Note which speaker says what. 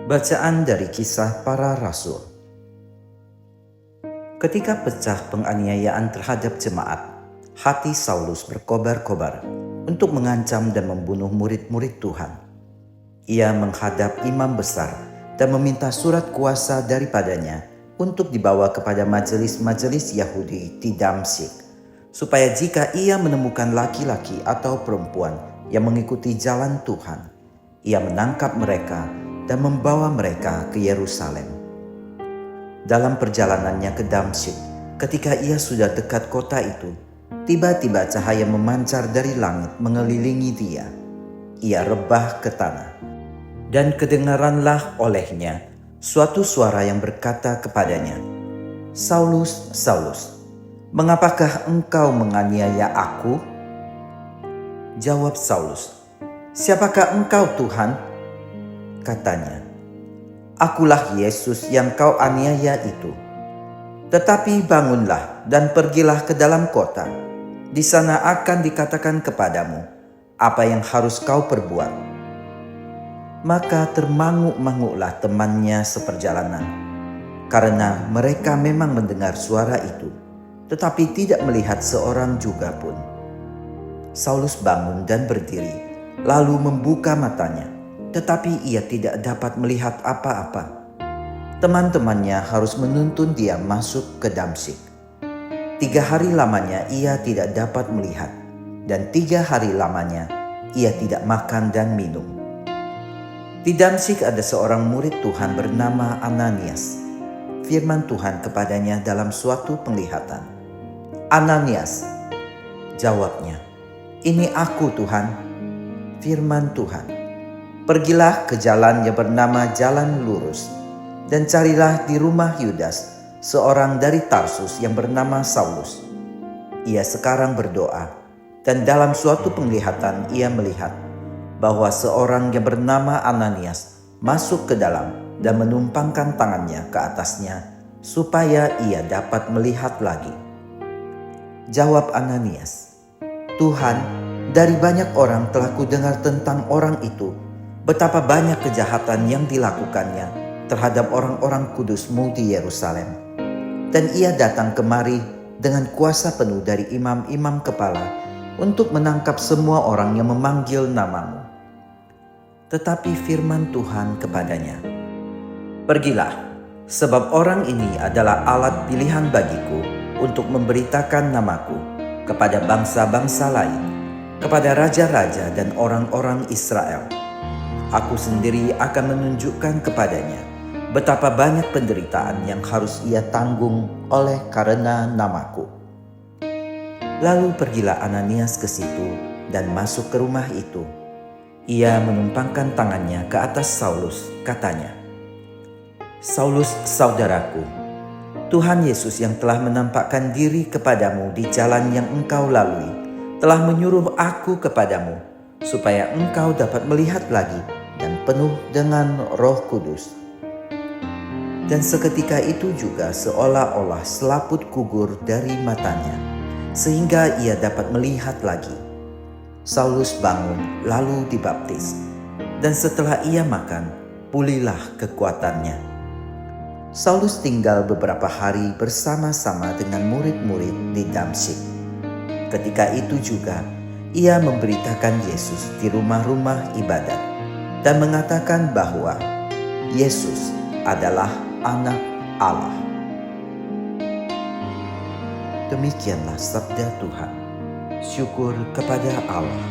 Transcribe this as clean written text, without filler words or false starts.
Speaker 1: Bacaan dari Kisah Para Rasul. Ketika pecah penganiayaan terhadap jemaat, hati Saulus berkobar-kobar untuk mengancam dan membunuh murid-murid Tuhan. Ia menghadap imam besar dan meminta surat kuasa daripadanya untuk dibawa kepada majelis-majelis Yahudi di Damsyik, supaya jika ia menemukan laki-laki atau perempuan yang mengikuti jalan Tuhan, ia menangkap mereka dan membawa mereka ke Yerusalem. Dalam perjalanannya ke Damsyik, ketika ia sudah dekat kota itu, tiba-tiba cahaya memancar dari langit mengelilingi dia. Ia rebah ke tanah, dan kedengaranlah olehnya suatu suara yang berkata kepadanya, "Saulus, Saulus, mengapakah engkau menganiaya aku?" Jawab Saulus, "Siapakah engkau, Tuhan?" Katanya, "Akulah Yesus yang kau aniaya itu. Tetapi bangunlah dan pergilah ke dalam kota. Di sana akan dikatakan kepadamu apa yang harus kau perbuat." Maka termanguk-manguklah temannya seperjalanan, karena mereka memang mendengar suara itu, tetapi tidak melihat seorang juga pun. Saulus bangun dan berdiri, lalu membuka matanya, tetapi ia tidak dapat melihat apa-apa. Teman-temannya harus menuntun dia masuk ke Damsyik. 3 hari lamanya ia tidak dapat melihat, dan 3 hari lamanya ia tidak makan dan minum. Di Damsyik ada seorang murid Tuhan bernama Ananias. Firman Tuhan kepadanya dalam suatu penglihatan, "Ananias." Jawabnya, "Ini aku, Tuhan." Firman Tuhan, "Pergilah ke jalan yang bernama Jalan Lurus, dan carilah di rumah Yudas, seorang dari Tarsus yang bernama Saulus. Ia sekarang berdoa, dan dalam suatu penglihatan ia melihat bahwa seorang yang bernama Ananias masuk ke dalam dan menumpangkan tangannya ke atasnya, supaya ia dapat melihat lagi." Jawab Ananias, "Tuhan, dari banyak orang telah kudengar tentang orang itu, betapa banyak kejahatan yang dilakukannya terhadap orang-orang kudus-Mu di Yerusalem. Dan ia datang kemari dengan kuasa penuh dari imam-imam kepala untuk menangkap semua orang yang memanggil nama-Mu." Tetapi firman Tuhan kepadanya, "Pergilah, sebab orang ini adalah alat pilihan bagiku untuk memberitakan namaku kepada bangsa-bangsa lain, kepada raja-raja dan orang-orang Israel. Aku sendiri akan menunjukkan kepadanya betapa banyak penderitaan yang harus ia tanggung oleh karena namaku." Lalu pergilah Ananias ke situ dan masuk ke rumah itu. Ia menumpangkan tangannya ke atas Saulus, katanya, "Saulus, saudaraku, Tuhan Yesus yang telah menampakkan diri kepadamu di jalan yang engkau lalui, telah menyuruh aku kepadamu, supaya engkau dapat melihat lagi dan penuh dengan Roh Kudus." Dan seketika itu juga seolah-olah selaput gugur dari matanya, sehingga ia dapat melihat lagi. Saulus bangun lalu dibaptis, dan setelah ia makan, pulihlah kekuatannya. Saulus tinggal beberapa hari bersama-sama dengan murid-murid di Damsyik. Ketika itu juga ia memberitakan Yesus di rumah-rumah ibadat dan mengatakan bahwa Yesus adalah Anak Allah. Demikianlah sabda Tuhan. Syukur kepada Allah.